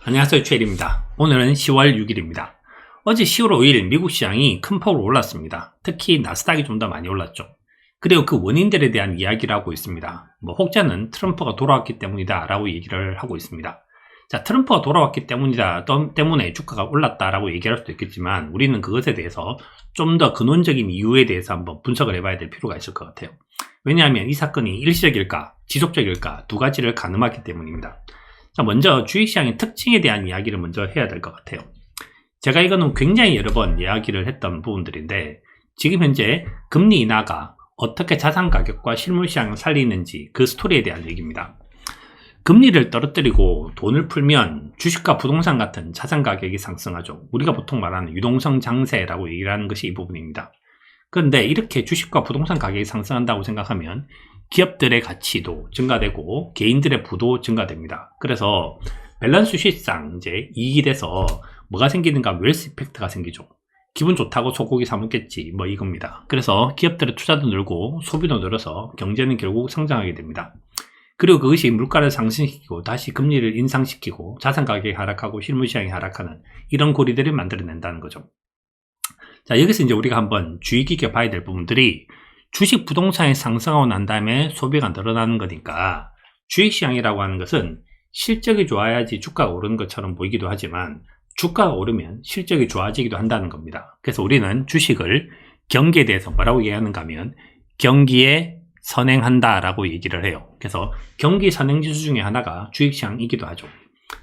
안녕하세요, 최일입니다. 오늘은 10월 6일입니다. 어제 10월 5일 미국 시장이 큰 폭으로 올랐습니다. 특히 나스닥이 좀 더 많이 올랐죠. 그리고 그 원인들에 대한 이야기를 하고 있습니다. 혹자는 트럼프가 돌아왔기 때문이다 라고 얘기를 하고 있습니다. 자, 트럼프가 돌아왔기 때문에 주가가 올랐다라고 얘기할 수도 있겠지만 우리는 그것에 대해서 좀 더 근원적인 이유에 대해서 한번 분석을 해봐야 될 필요가 있을 것 같아요. 왜냐하면 이 사건이 일시적일까 지속적일까 두 가지를 가늠하기 때문입니다. 자, 먼저 주식시장의 특징에 대한 이야기를 먼저 해야 될 것 같아요. 제가 이거는 굉장히 여러 번 이야기를 했던 부분들인데 지금 현재 금리 인하가 어떻게 자산 가격과 실물시장을 살리는지 그 스토리에 대한 얘기입니다. 금리를 떨어뜨리고 돈을 풀면 주식과 부동산 같은 자산 가격이 상승하죠. 우리가 보통 말하는 유동성 장세라고 얘기를 하는 것이 이 부분입니다. 그런데 이렇게 주식과 부동산 가격이 상승한다고 생각하면 기업들의 가치도 증가되고 개인들의 부도 증가됩니다. 그래서 밸런스 쉿상 이제 이익이 돼서 뭐가 생기는가? 웰스 이펙트가 생기죠. 기분 좋다고 소고기 사 먹겠지 이겁니다. 그래서 기업들의 투자도 늘고 소비도 늘어서 경제는 결국 성장하게 됩니다. 그리고 그것이 물가를 상승시키고 다시 금리를 인상시키고 자산 가격이 하락하고 실물시장이 하락하는 이런 고리들을 만들어낸다는 거죠. 자, 여기서 이제 우리가 한번 주의 깊게 봐야 될 부분들이 주식 부동산이 상승하고 난 다음에 소비가 늘어나는 거니까 주식시장이라고 하는 것은 실적이 좋아야지 주가가 오르는 것처럼 보이기도 하지만 주가가 오르면 실적이 좋아지기도 한다는 겁니다. 그래서 우리는 주식을 경기에 대해서 뭐라고 얘기하는가 하면 경기에 선행한다 라고 얘기를 해요. 그래서 경기 선행지수 중에 하나가 주식시장이기도 하죠.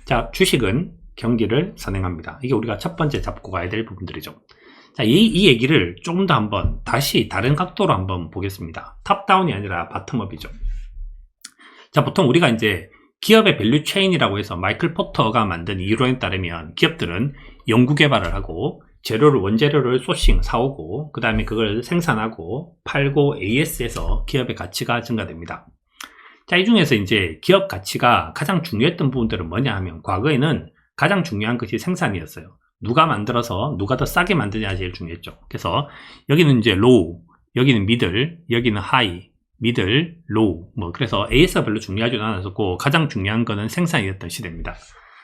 자, 주식은 경기를 선행합니다. 이게 우리가 첫 번째 잡고 가야 될 부분들이죠. 자, 이 얘기를 조금 더 한번 다시 다른 각도로 한번 보겠습니다. 탑다운이 아니라 바텀업이죠. 자, 보통 우리가 이제 기업의 밸류 체인이라고 해서 마이클 포터가 만든 이론에 따르면 기업들은 연구개발을 하고 원재료를 소싱 사오고 그 다음에 그걸 생산하고 팔고 AS에서 기업의 가치가 증가됩니다. 자, 이 중에서 이제 기업 가치가 가장 중요했던 부분들은 뭐냐 하면 과거에는 가장 중요한 것이 생산이었어요. 누가 만들어서 누가 더 싸게 만드냐가 제일 중요했죠. 그래서 여기는 이제 로우, 여기는 미들, 여기는 하이, 미들, 로우 그래서 AS가 별로 중요하지도 않았었고 가장 중요한 거는 생산이었던 시대입니다.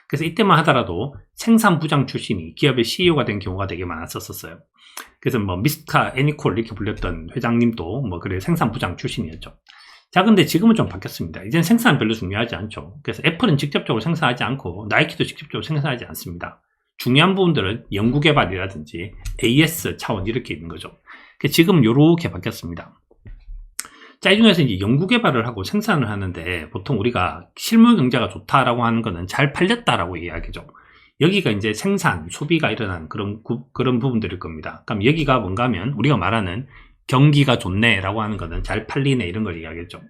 그래서 이때만 하더라도 생산부장 출신이 기업의 CEO가 된 경우가 되게 많았었어요. 그래서 미스터 애니콜 이렇게 불렸던 회장님도 그래 생산부장 출신이었죠. 자, 근데 지금은 좀 바뀌었습니다. 이제는 생산 별로 중요하지 않죠. 그래서 애플은 직접적으로 생산하지 않고 나이키도 직접적으로 생산하지 않습니다. 중요한 부분들은 연구개발이라든지 AS 차원 이렇게 있는 거죠. 지금 이렇게 바뀌었습니다. 자, 이 중에서 이제 연구개발을 하고 생산을 하는데 보통 우리가 실물 경제가 좋다라고 하는 거는 잘 팔렸다라고 이야기죠. 여기가 이제 생산, 소비가 일어나는 그런 부분들일 겁니다. 그럼 여기가 뭔가 하면 우리가 말하는 경기가 좋네라고 하는 거는 잘 팔리네 이런 걸 이야기했죠.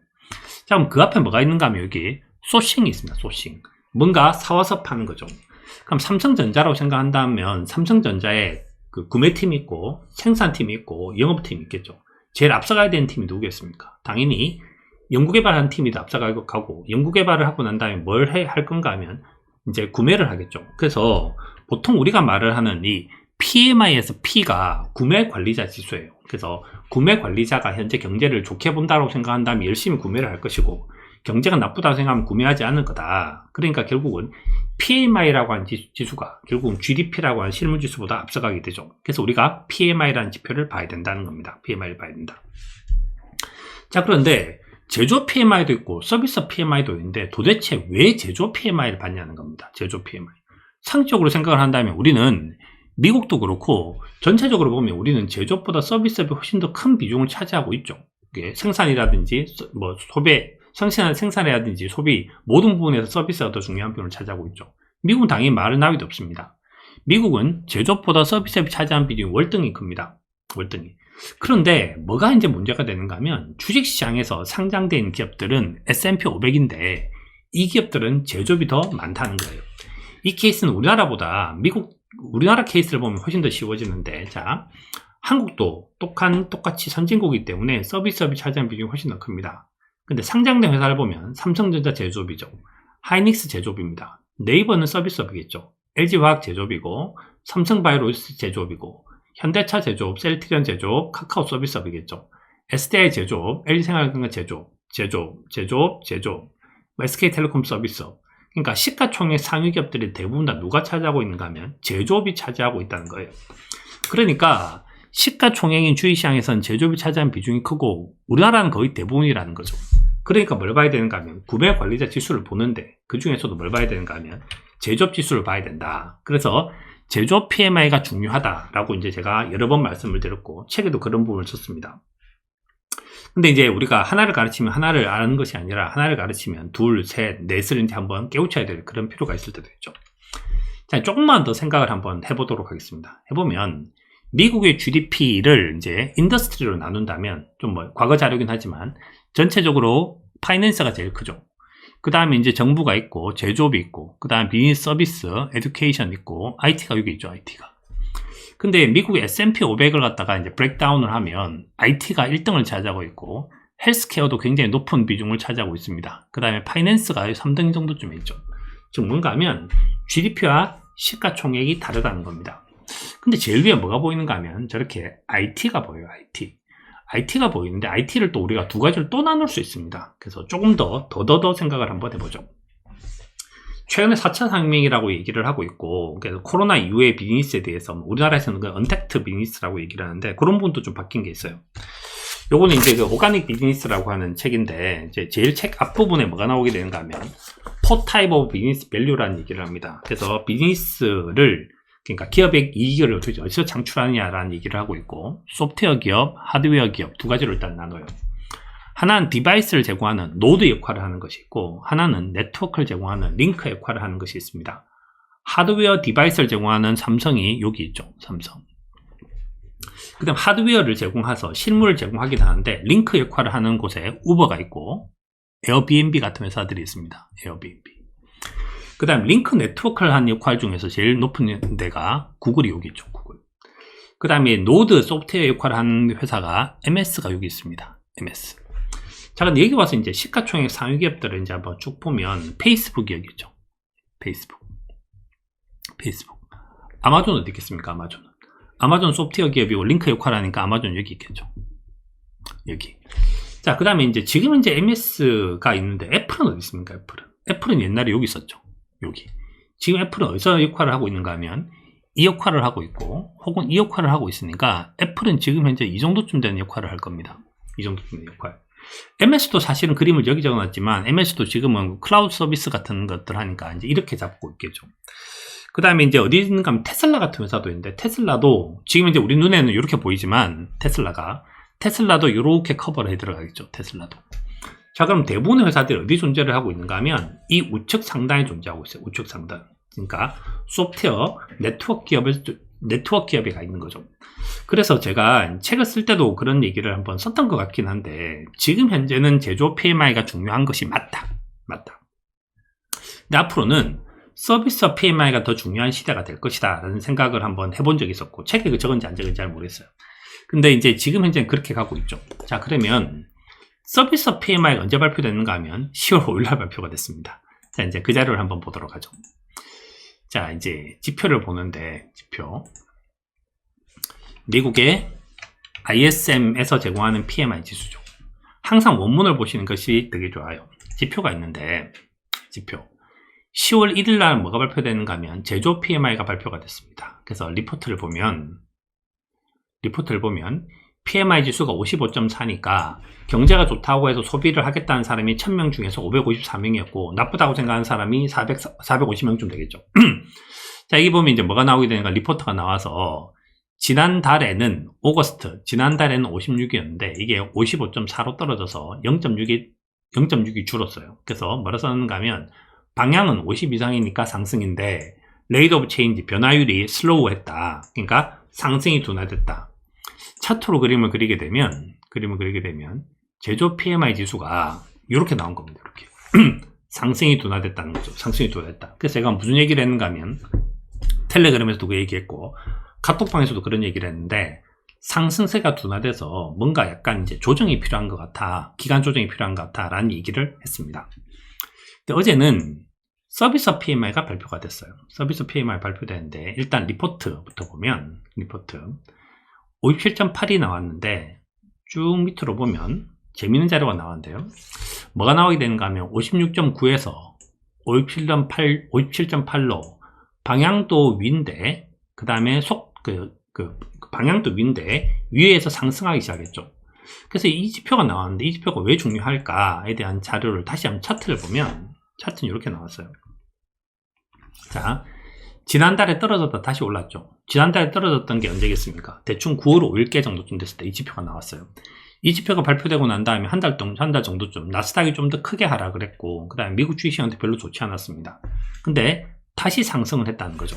자, 그럼 그 앞에 뭐가 있는가 하면 여기 소싱이 있습니다. 소싱. 뭔가 사와서 파는 거죠. 그럼 삼성전자라고 생각한다면 삼성전자에 그 구매팀이 있고 생산팀이 있고 영업팀이 있겠죠. 제일 앞서가야 되는 팀이 누구겠습니까? 당연히 연구개발하는 팀이 더 앞서가고 연구개발을 하고 난 다음에 뭘 할 건가 하면 이제 구매를 하겠죠. 그래서 보통 우리가 말을 하는 이 PMI에서 P가 구매관리자 지수예요. 그래서 구매관리자가 현재 경제를 좋게 본다고 생각한다면 열심히 구매를 할 것이고 경제가 나쁘다고 생각하면 구매하지 않을 거다. 그러니까 결국은 PMI라고 하는 지수가 결국은 GDP라고 하는 실물지수보다 앞서가게 되죠. 그래서 우리가 PMI라는 지표를 봐야 된다는 겁니다. PMI를 봐야 된다. 자, 그런데 제조업 PMI도 있고 서비스 PMI도 있는데 도대체 왜 제조업 PMI를 봤냐는 겁니다. 제조업 PMI. 상식적으로 생각을 한다면 우리는 미국도 그렇고 전체적으로 보면 우리는 제조업보다 서비스업이 훨씬 더 큰 비중을 차지하고 있죠. 생산이라든지 생산이라든지 소비 모든 부분에서 서비스가 더 중요한 비중을 차지하고 있죠. 미국은 당연히 말을 나위도 없습니다. 미국은 제조업보다 서비스업이 차지하는 비중이 월등히 큽니다. 월등히. 그런데 뭐가 이제 문제가 되는가 하면 주식시장에서 상장된 기업들은 S&P 500인데 이 기업들은 제조업이 더 많다는 거예요. 이 케이스는 우리나라보다 우리나라 케이스를 보면 훨씬 더 쉬워지는데, 자, 한국도 똑같이 선진국이기 때문에 서비스업이 차지하는 비중이 훨씬 더 큽니다. 근데 상장된 회사를 보면 삼성전자 제조업이죠. 하이닉스 제조업입니다. 네이버는 서비스업이겠죠. LG화학 제조업이고 삼성바이오로직스 제조업이고 현대차 제조업, 셀트리온 제조업, 카카오 서비스업이겠죠. SDI 제조업, LG생활건강 제조업, SK텔레콤 서비스업. 그러니까 시가총액 상위 기업들이 대부분 다 누가 차지하고 있는가 하면 제조업이 차지하고 있다는 거예요. 그러니까 시가총액인 주식시장에서는 제조업이 차지하는 비중이 크고 우리나라는 거의 대부분이라는 거죠. 그러니까 뭘 봐야 되는가 하면 구매관리자 지수를 보는데 그 중에서도 뭘 봐야 되는가 하면 제조업 지수를 봐야 된다. 그래서 제조업 PMI가 중요하다라고 이제 제가 여러 번 말씀을 드렸고 책에도 그런 부분을 썼습니다. 근데 이제 우리가 하나를 가르치면 하나를 아는 것이 아니라 하나를 가르치면 둘, 셋, 넷을 이제 한번 깨우쳐야 될 그런 필요가 있을 때도 있죠. 자, 조금만 더 생각을 한번 해보도록 하겠습니다. 해보면 미국의 GDP를 이제 인더스트리로 나눈다면 좀 뭐 과거 자료긴 하지만 전체적으로 파이낸스가 제일 크죠. 그 다음에 이제 정부가 있고 제조업이 있고 그 다음에 비즈니스 서비스, 에듀케이션 있고 IT가 여기 있죠. IT가. 근데 미국의 S&P 500을 갖다가 이제 브레이크다운을 하면 IT가 1등을 차지하고 있고 헬스케어도 굉장히 높은 비중을 차지하고 있습니다. 그 다음에 파이낸스가 3등 정도쯤에 있죠. 즉 뭔가 하면 GDP와 시가총액이 다르다는 겁니다. 근데 제일 위에 뭐가 보이는가 하면 저렇게 IT가 보여요. IT가 보이는데 IT를 또 우리가 두 가지를 또 나눌 수 있습니다. 그래서 조금 더 생각을 한번 해보죠. 최근에 4차 산업혁명이라고 얘기를 하고 있고, 그래서 코로나 이후의 비즈니스에 대해서 우리나라에서는 그 언택트 비즈니스라고 얘기를 하는데 그런 부분도 좀 바뀐 게 있어요. 요거는 이제 그 오가닉 비즈니스라고 하는 책인데 이제 제일 책 앞부분에 뭐가 나오게 되는가 하면 Four Type of Business Value라는 얘기를 합니다. 그래서 비즈니스를 그러니까 기업의 이익을 어디서 창출하느냐라는 얘기를 하고 있고 소프트웨어 기업, 하드웨어 기업 두 가지로 일단 나눠요. 하나는 디바이스를 제공하는 노드 역할을 하는 것이 있고 하나는 네트워크를 제공하는 링크 역할을 하는 것이 있습니다. 하드웨어 디바이스를 제공하는 삼성이 여기 있죠. 삼성. 그 다음 하드웨어를 제공해서 실물을 제공하기도 하는데 링크 역할을 하는 곳에 우버가 있고 에어비앤비 같은 회사들이 있습니다. 에어비앤비. 그 다음 링크 네트워크를 하는 역할 중에서 제일 높은 데가 구글이 여기 있죠. 구글. 그 다음에 노드 소프트웨어 역할을 하는 회사가 MS가 여기 있습니다. MS. 자, 근데 여기 와서 이제 시가총액 상위 기업들을 이제 한번 쭉 보면 페이스북이 여기 있죠. 페이스북. 아마존 어디 있겠습니까? 아마존 소프트웨어 기업이고 링크 역할을 하니까 아마존 여기 있겠죠. 여기. 자, 그 다음에 이제 지금 이제 MS가 있는데 애플은 어디 있습니까? 애플은 옛날에 여기 있었죠. 여기. 지금 애플은 어디서 역할을 하고 있는가 하면 이 역할을 하고 있고 혹은 이 역할을 하고 있으니까 애플은 지금 현재 이 정도쯤 되는 역할을 할 겁니다. 이 정도쯤 되는 역할. MS도 사실은 그림을 여기 적어놨지만 MS도 지금은 클라우드 서비스 같은 것들 하니까 이제 이렇게 잡고 있겠죠. 그 다음에 이제 어디 있는가 하면 테슬라 같은 회사도 있는데 테슬라도 지금 이제 우리 눈에는 이렇게 보이지만 테슬라도 이렇게 커버를 해 들어가겠죠. 테슬라도. 자, 그럼 대부분의 회사들이 어디 존재를 하고 있는가 하면 이 우측 상단에 존재하고 있어요. 우측 상단. 그러니까 소프트웨어 네트워크 기업에 가 있는 거죠. 그래서 제가 책을 쓸 때도 그런 얘기를 한번 썼던 것 같긴 한데 지금 현재는 제조업 PMI가 중요한 것이 맞다. 근데 앞으로는 서비스 PMI가 더 중요한 시대가 될 것이다 라는 생각을 한번 해본 적이 있었고 책에 적은지 안 적은지 잘 모르겠어요. 근데 이제 지금 현재는 그렇게 가고 있죠. 자, 그러면 서비스 PMI가 언제 발표됐는가 하면 10월 5일날 발표가 됐습니다. 자, 이제 그 자료를 한번 보도록 하죠. 자, 이제 지표를 보는데 미국의 ISM에서 제공하는 PMI 지수죠. 항상 원문을 보시는 것이 되게 좋아요. 지표가 있는데 10월 1일 날 뭐가 발표되는가 하면 제조업 PMI가 발표가 됐습니다. 그래서 리포트를 보면 PMI 지수가 55.4니까 경제가 좋다고 해서 소비를 하겠다는 사람이 1000명 중에서 554명이었고 나쁘다고 생각하는 사람이 450명쯤 되겠죠. 자, 여기 보면 이제 뭐가 나오게 되는가 리포트가 나와서 지난달에는 56이었는데 이게 55.4로 떨어져서 0.6이 줄었어요. 그래서 뭐라 썼는가 하면 방향은 50 이상이니까 상승인데 레이트 오브 체인지 변화율이 슬로우했다. 그러니까 상승이 둔화됐다. 차트로 그림을 그리게 되면 제조 PMI 지수가 이렇게 나온 겁니다. 이렇게 상승이 둔화됐다는 거죠. 상승이 둔화됐다. 그래서 제가 무슨 얘기를 했는가 하면 텔레그램에서도 그 얘기했고 카톡방에서도 그런 얘기를 했는데 상승세가 둔화돼서 뭔가 약간 이제 조정이 필요한 것 같아, 기간 조정이 필요한 것 같아 라는 얘기를 했습니다. 근데 어제는 서비스 PMI가 발표가 됐어요. 서비스 PMI 발표되는데 일단 리포트부터 보면 57.8이 나왔는데 쭉 밑으로 보면 재미있는 자료가 나왔는데요. 뭐가 나오게 되는가 하면 56.9에서 57.8로 방향도 위인데, 그 다음에 방향도 위인데 위에서 상승하기 시작했죠. 그래서 이 지표가 나왔는데 이 지표가 왜 중요할까에 대한 자료를 다시 한번 차트를 보면, 차트는 이렇게 나왔어요. 자, 지난달에 떨어졌다 다시 올랐죠. 지난달에 떨어졌던 게 언제겠습니까? 대충 9월 5일께 정도쯤 됐을 때 이 지표가 나왔어요. 이 지표가 발표되고 난 다음에 한 달 정도쯤 나스닥이 좀 더 크게 하락을 했고, 그 다음에 미국 주식시장도 별로 좋지 않았습니다. 근데 다시 상승을 했다는 거죠.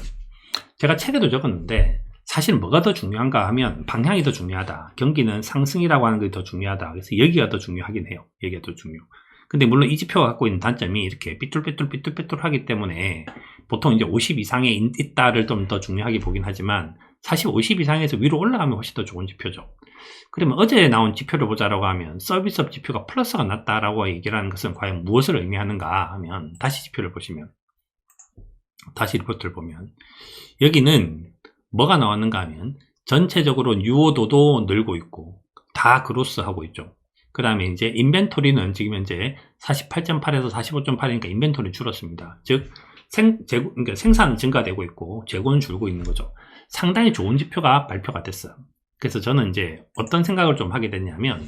제가 책에도 적었는데, 사실 뭐가 더 중요한가 하면 방향이 더 중요하다. 경기는 상승이라고 하는 게 더 중요하다. 그래서 여기가 더 중요하긴 해요. 여기가 더 중요. 근데 물론 이 지표가 갖고 있는 단점이 이렇게 삐뚤삐뚤 하기 때문에 보통 이제 50 이상에 있다를 좀 더 중요하게 보긴 하지만, 사실 50 이상에서 위로 올라가면 훨씬 더 좋은 지표죠. 그러면 어제 나온 지표를 보자라고 하면 서비스업 지표가 플러스가 났다라고 얘기를 하는 것은 과연 무엇을 의미하는가 하면, 다시 지표를 보시면, 다시 리포트를 보면 여기는 뭐가 나왔는가 하면 전체적으로 유효도도 늘고 있고 다 그로스하고 있죠. 그 다음에 이제 인벤토리는 지금 현재 48.8에서 45.8이니까 인벤토리 줄었습니다. 즉 그러니까 생산은 증가되고 있고 재고는 줄고 있는 거죠. 상당히 좋은 지표가 발표가 됐어요. 그래서 저는 이제 어떤 생각을 좀 하게 됐냐면,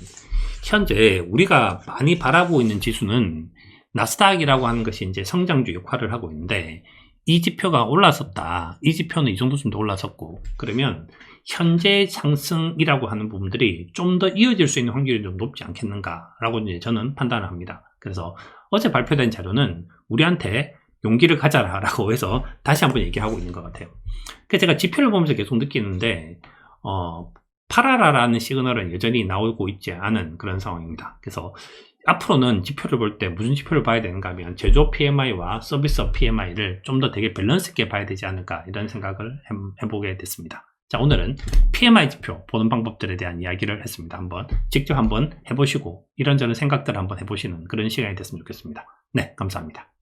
현재 우리가 많이 바라보고 있는 지수는 나스닥이라고 하는 것이 이제 성장주 역할을 하고 있는데, 이 지표가 올라섰다. 이 지표는 이 정도쯤 더 올라섰고, 그러면 현재 상승이라고 하는 부분들이 좀 더 이어질 수 있는 확률이 좀 높지 않겠는가라고 이제 저는 판단을 합니다. 그래서 어제 발표된 자료는 우리한테 용기를 가져라라고 해서 다시 한번 얘기하고 있는 것 같아요. 그래서 제가 지표를 보면서 계속 느끼는데, 팔아라라는 시그널은 여전히 나오고 있지 않은 그런 상황입니다. 그래서 앞으로는 지표를 볼 때 무슨 지표를 봐야 되는가 하면 제조업 PMI와 서비스업 PMI를 좀 더 되게 밸런스 있게 봐야 되지 않을까, 이런 생각을 해보게 됐습니다. 자, 오늘은 PMI 지표 보는 방법들에 대한 이야기를 했습니다. 직접 한번 해보시고 이런저런 생각들을 한번 해보시는 그런 시간이 됐으면 좋겠습니다. 네, 감사합니다.